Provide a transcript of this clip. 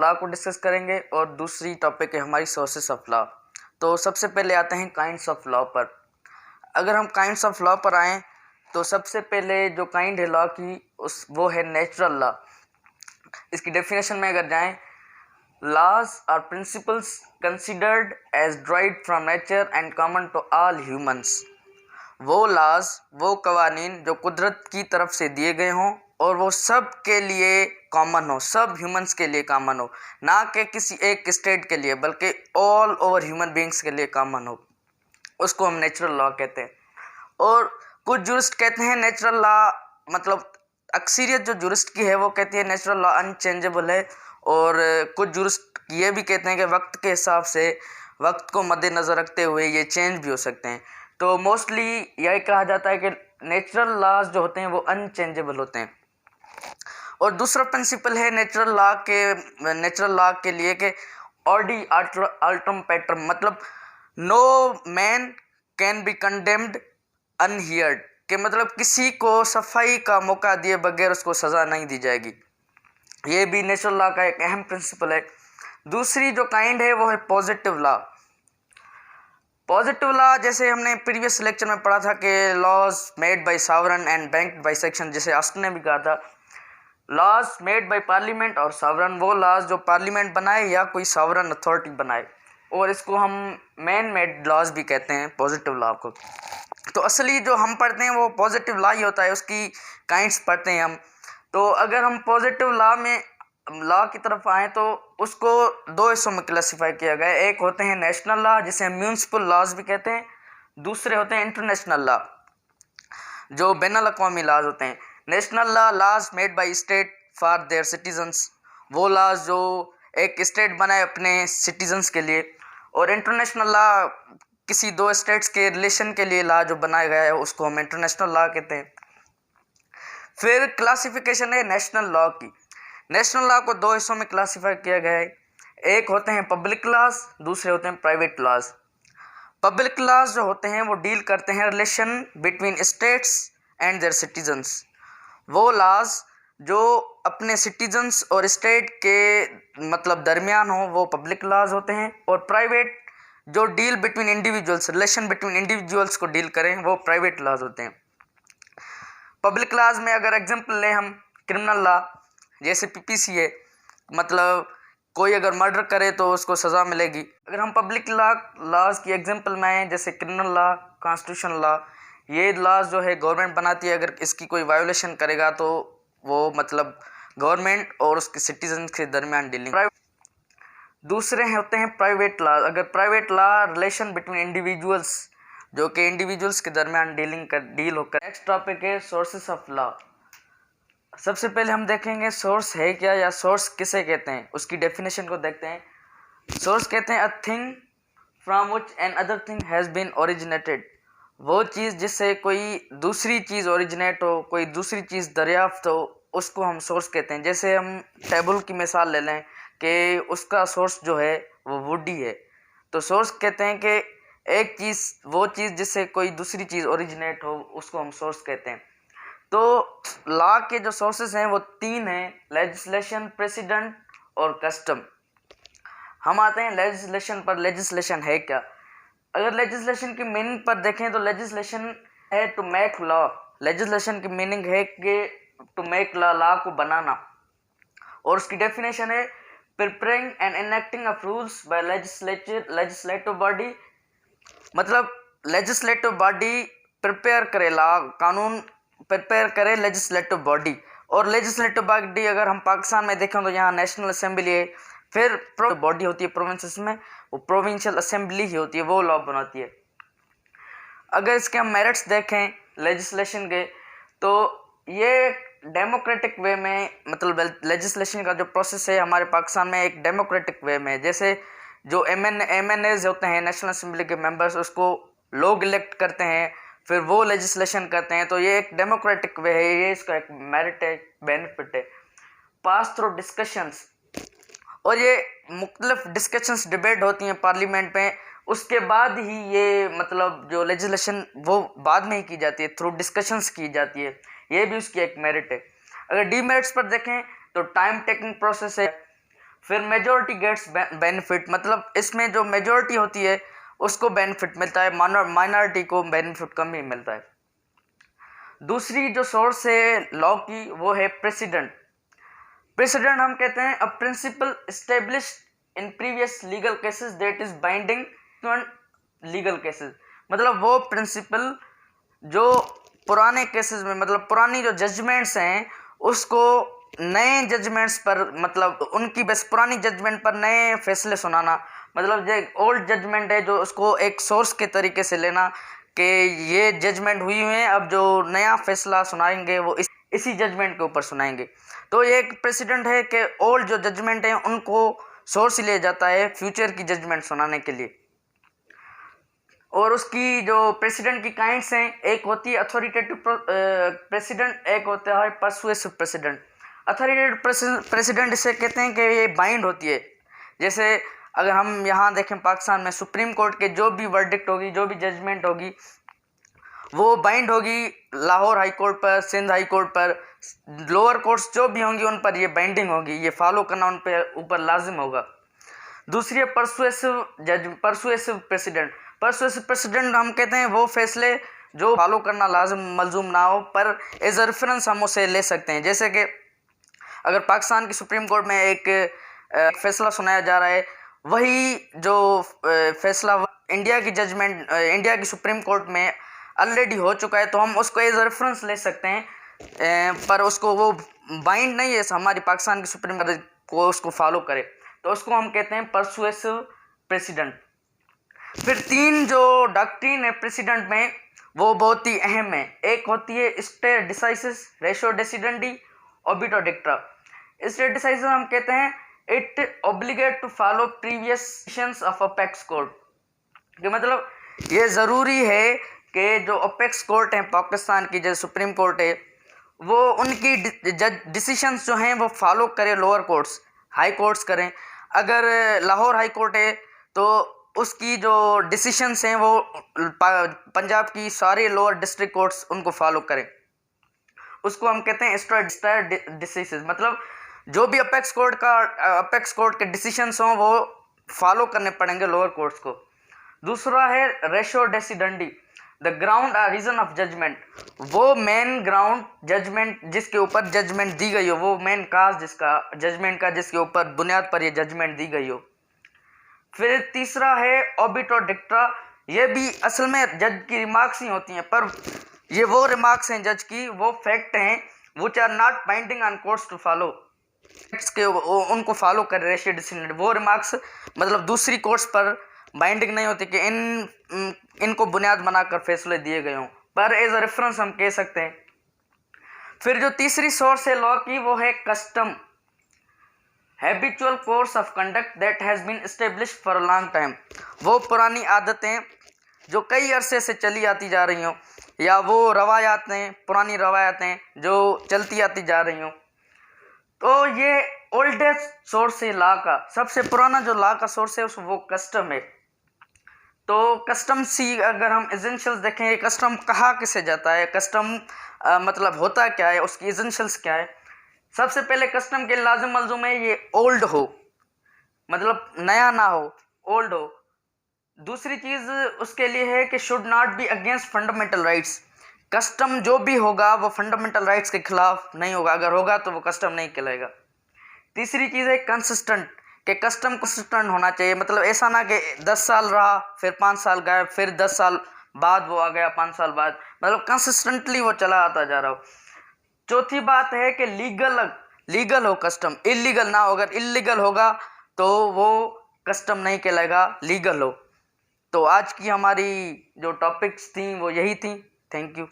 Law को discuss करेंगे और दूसरी टॉपिक है हमारी सोर्सेस ऑफ लॉ। तो सबसे पहले आते हैं काइंड्स ऑफ लॉ पर। अगर हम काइंड्स ऑफ लॉ पर आएँ तो सबसे पहले जो काइंड है लॉ की वो है नेचुरल लॉ। इसकी डेफिनेशन में अगर जाएं, laws are principles considered as derived from nature and common to all humans। वो laws, वो कवानीन जो कुदरत की तरफ से दिए गए हों और वो सब के लिए कॉमन हो, सब ह्यूमंस के लिए कॉमन हो, ना कि किसी एक स्टेट के लिए बल्कि ऑल ओवर ह्यूमन बींग्स के लिए कॉमन हो, उसको हम नेचुरल लॉ कहते हैं। और कुछ जुरिस्ट कहते हैं नेचुरल लॉ मतलब अक्सरियत जो जुरिस्ट की है वो कहती है नेचुरल लॉ अनचेंजेबल है, और कुछ जुरिस्ट ये भी कहते हैं कि वक्त के हिसाब से, वक्त को मद्देनज़र रखते हुए ये चेंज भी हो सकते हैं। तो मोस्टली यही कहा जाता है कि नेचुरल लॉज जो होते हैं वो अनचेंजेबल होते हैं। और दूसरा प्रिंसिपल है नेचुरल लॉ के लिए कि ऑर्डी अल्ट्रम पैट्रम, मतलब no man can be condemned unheard, कि मतलब किसी को सफाई का मौका दिए बगैर उसको सज़ा नहीं दी जाएगी। ये भी नेचुरल लॉ का एक अहम प्रिंसिपल है। दूसरी जो काइंड है वो है पॉजिटिव लॉ। पॉजिटिव लॉ जैसे हमने प्रीवियस लेक्चर में पढ़ा था कि laws made by sovereign and backed by sanction, जैसे ऑस्टिन ने भी कहा था लॉज मेड बाय पार्लियामेंट और सॉवरन, वो लॉज जो पार्लियामेंट बनाए या कोई सॉवरन अथॉरिटी बनाए, और इसको हम मैन मेड लॉज भी कहते हैं पॉजिटिव लॉ को। तो असली जो हम पढ़ते हैं वो पॉजिटिव लॉ ही होता है, उसकी काइंड्स पढ़ते हैं हम। तो अगर हम पॉजिटिव लॉ की तरफ आएँ तो उसको दो हिस्सों में क्लासीफाई किया गया है। एक होते हैं नेशनल लॉ जिसे हम म्यूनिसिपल लॉज भी कहते हैं, दूसरे होते हैं इंटरनेशनल लॉ जो बैनुल अक़वामी लॉज होते हैं। National laws made by state for their citizens, वो लॉज जो एक स्टेट बनाए अपने सिटीजन्स के लिए, और इंटरनेशनल लॉ किसी दो स्टेट्स के रिलेशन के लिए लॉ जो बनाया गया है उसको हम इंटरनेशनल लॉ कहते हैं। फिर क्लासिफिकेशन है नेशनल लॉ की। नेशनल लॉ को दो हिस्सों में क्लासीफाई किया गया है, एक होते हैं पब्लिक लॉज, दूसरे होते हैं प्राइवेट लॉज। पब्लिक लॉज जो होते हैं वो डील करते हैं relation between states and their citizens, वो लॉज जो अपने सिटीजन्स और स्टेट के मतलब दरमियान हो वो पब्लिक लॉज होते हैं, और प्राइवेट जो deal between individuals, relation between individuals को डील करें वो प्राइवेट लॉज होते हैं। पब्लिक लॉज में अगर एग्जांपल लें हम क्रिमिनल लॉ, जैसे पीपीसी है, मतलब कोई अगर मर्डर करे तो उसको सज़ा मिलेगी। अगर हम पब्लिक लॉज की एग्जांपल में आए जैसे क्रिमिनल लॉ, कॉन्स्टिट्यूशन लॉ, ये लॉज जो है गवर्नमेंट बनाती है, अगर इसकी कोई वायोलेशन करेगा तो वो मतलब गवर्नमेंट और उसके सिटीजन के दरमियान डीलिंग। दूसरे होते हैं प्राइवेट लॉ। अगर private law relation between individuals जो कि इंडिविजुअल्स के दरमियान डील होकर। नेक्स्ट टॉपिक है सोर्सेस ऑफ लॉ। सबसे पहले हम देखेंगे सोर्स है क्या या सोर्स किसे कहते हैं, उसकी डेफिनेशन को देखते हैं। सोर्स कहते हैं a thing from which another thing has been originated, वो चीज़ जिससे कोई दूसरी चीज़ ओरिजिनेट हो, कोई दूसरी चीज़ दरियाफ्त हो, उसको हम सोर्स कहते हैं। जैसे हम टेबल की मिसाल ले लें कि उसका सोर्स जो है वो वुड ही है, तो सोर्स कहते हैं कि एक चीज़, वो चीज़ जिससे कोई दूसरी चीज़ ओरिजिनेट हो उसको हम सोर्स कहते हैं। तो लॉ के जो सोर्सेज हैं वो तीन हैं, लेजिस्लेशन, प्रेसिडेंट और कस्टम। हम आते हैं लेजिस्लेशन पर। लेजिस्लेशन है क्या? अगर लेजिस्लेशन की मीनिंग पर देखें तो लेजिस्लेशन है टू मेक लॉ। लेजिस्लेशन की मीनिंग है कि टू मेक लॉ, लॉ को बनाना, और उसकी डेफिनेशन है preparing and enacting of rules by legislative body, मतलब लेजिस्लेटिव बॉडी प्रिपेयर करे लॉ, कानून प्रिपेयर करे लेजिस्लेटिव बॉडी। और लेजिस्लेटिव बॉडी अगर हम पाकिस्तान में देखें तो यहाँ नेशनल असेंबली है, फिर बॉडी होती है प्रोविंसेस में, वो प्रोविंशियल असेंबली ही होती है, वो लॉ बनाती है। अगर इसके हम मेरिट्स देखें लेजिस्लेशन के, तो ये डेमोक्रेटिक वे में, मतलब लेजिस्लेशन का जो प्रोसेस है हमारे पाकिस्तान में एक डेमोक्रेटिक वे में, जैसे जो एमएनएज होते हैं नेशनल असेंबली के मेंबर्स, उसको लोग इलेक्ट करते हैं, फिर वो लेजिस्लेशन करते हैं, तो ये एक डेमोक्रेटिक वे है, ये इसका एक मेरिट है, बेनिफिट है। पास थ्रू डिस्कशंस, और ये मुख्तलिफ डिस्कशंस, डिबेट होती हैं पार्लियामेंट में, उसके बाद ही ये मतलब जो लेजिस्लेशन वो बाद में ही की जाती है, थ्रू डिस्कशंस की जाती है, ये भी उसकी एक मेरिट है। अगर डीमेरिट्स पर देखें तो टाइम टेकिंग प्रोसेस है, फिर मेजॉरिटी गेट्स बेनिफिट, मतलब इसमें जो मेजॉरिटी होती है उसको बेनिफिट मिलता है, माइनॉरिटी को बेनिफिट कम ही मिलता है। दूसरी जो सोर्स है लॉ की वो है प्रेसिडेंट। प्रेसिडेंट हम कहते हैं a principle established in previous legal cases that is binding on legal cases. मतलब वो प्रिंसिपल जो पुराने केसेस में, मतलब पुरानी जो जजमेंट्स हैं उसको नए जजमेंट्स पर, मतलब उनकी बस पुरानी जजमेंट पर नए फैसले सुनाना। मतलब जो ओल्ड जजमेंट है जो उसको एक सोर्स के तरीके से लेना कि ये जजमेंट हुई है, अब जो नया फैसला सुनाएंगे वो इसी जजमेंट के ऊपर सुनाएंगे। तो ये एक प्रेसिडेंट है कि ओल्ड जो जजमेंट है उनको सोर्स लिया जाता है फ्यूचर की जजमेंट सुनाने के लिए। और उसकी जो प्रेसिडेंट की काइंड्स हैं, एक होती है अथॉरिटेटिव प्रेसिडेंट, एक होता है परसुएसिव प्रेसिडेंट। अथॉरिटेटिव प्रेसिडेंट इसे कहते हैं कि ये बाइंड होती है। जैसे अगर हम यहाँ देखें पाकिस्तान में सुप्रीम कोर्ट के जो भी वर्डिक्ट होगी, जो भी जजमेंट होगी, वो बाइंड होगी लाहौर हाई कोर्ट पर, सिंध हाई कोर्ट पर, लोअर कोर्ट्स जो भी होंगी उन पर ये बाइंडिंग होगी, ये फॉलो करना उन पर ऊपर लाजिम होगा। दूसरी है परसुएसिव प्रेसिडेंट। परसुएसिव प्रेसिडेंट हम कहते हैं वो फैसले जो फॉलो करना लाजिम मलजूम ना हो, पर एज अ रेफरेंस हम उसे ले सकते हैं। जैसे कि अगर पाकिस्तान की सुप्रीम कोर्ट में एक फैसला सुनाया जा रहा है, वही जो फैसला इंडिया की जजमेंट, इंडिया की सुप्रीम कोर्ट में ऑलरेडी हो चुका है, तो हम उसको एज अ रेफरेंस ले सकते हैं, पर उसको वो बाइंड नहीं है हमारी पाकिस्तान की सुप्रीम कोर्ट को उसको फॉलो करे, तो उसको हम कहते हैं परसुएसिव प्रेसिडेंट। फिर तीन जो डॉक्ट्रिन है प्रेसिडेंट में वो बहुत ही अहम है। एक होती है स्टे डिसाइसिस, रेशो डेसिडेंडी, ओबिटो डिक्टा। स्टे डिसाइसिस हम कहते हैं it obligate to follow previous decisions of apex court, कि मतलब ये ज़रूरी है कि जो अपेक्स कोर्ट है पाकिस्तान की, जो सुप्रीम कोर्ट है, वो उनकी डिसीशंस जो हैं वो फॉलो करे लोअर कोर्ट्स, हाई कोर्ट्स करें। अगर लाहौर हाई कोर्ट है तो उसकी जो डिसीशंस हैं वो पंजाब की सारे लोअर डिस्ट्रिक्ट कोर्ट्स उनको फॉलो करें। उसको हम कहते हैं स्ट्रेट डिसीजंस, मतलब जो भी अपेक्स कोर्ट के डिसीशंस हों वो फॉलो करने पड़ेंगे लोअर कोर्ट्स को। दूसरा है रेशो डेसिडेंडी, द ग्राउंड और रीजन ऑफ जजमेंट। वो मेन ग्राउंड जजमेंट जिसके ऊपर जजमेंट दी गई हो, वो मेन काज जिसका जजमेंट का, जिसके ऊपर बुनियाद पर ये जजमेंट दी गई हो। फिर तीसरा है ओबिटो डिक्टा। ये भी असल में जज की रिमार्क्स ही होती हैं, पर ये वो रिमार्क्स हैं जज की, वो फैक्ट हैं which are not binding on courts to follow, के उनको फॉलो कर रेशियो डिसीजन। वो रिमार्क्स मतलब दूसरी कोर्ट्स पर बाइंडिंग नहीं होती कि इनको बुनियाद बनाकर फैसले दिए गए हों, पर एज अ रेफरेंस हम कह सकते हैं। फिर जो तीसरी सोर्स है लॉ की वो है custom, habitual course of conduct that has been established for a long time. वो पुरानी आदतें जो कई अरसे से चली आती जा रही हों, या वो रवायातें, पुरानी रवायातें जो चलती आती जा रही हों। तो ये ओल्डेस्ट सोर्स है लॉ का, सबसे पुराना जो लॉ का सोर्स है वो कस्टम है। तो कस्टम सी अगर हम एसेंशियल्स देखें, कस्टम कहाँ किसे जाता है, कस्टम मतलब होता क्या है, उसकी एसेंशियल्स क्या है। सबसे पहले कस्टम के लाजिम मलजूम है ये ओल्ड हो, मतलब नया ना हो, ओल्ड हो। दूसरी चीज़ उसके लिए है कि should not be against fundamental rights. Custom जो भी होगा वो फंडामेंटल राइट्स के खिलाफ नहीं होगा, अगर होगा तो वो कस्टम नहीं कहलाएगा। तीसरी चीज़ है कंसिस्टेंट, कि कस्टम कंसिस्टेंट होना चाहिए, मतलब ऐसा ना कि 10 साल रहा फिर 5 साल गया, फिर 10 साल बाद वो आ गया, 5 साल बाद, मतलब कंसिस्टेंटली वो चला आता जा रहा हो। चौथी बात है कि लीगल हो कस्टम, इलीगल ना हो। अगर इलीगल होगा तो वो कस्टम नहीं कहलाएगा, लीगल हो। तो आज की हमारी जो टॉपिक्स थी वो यही थी। Thank you.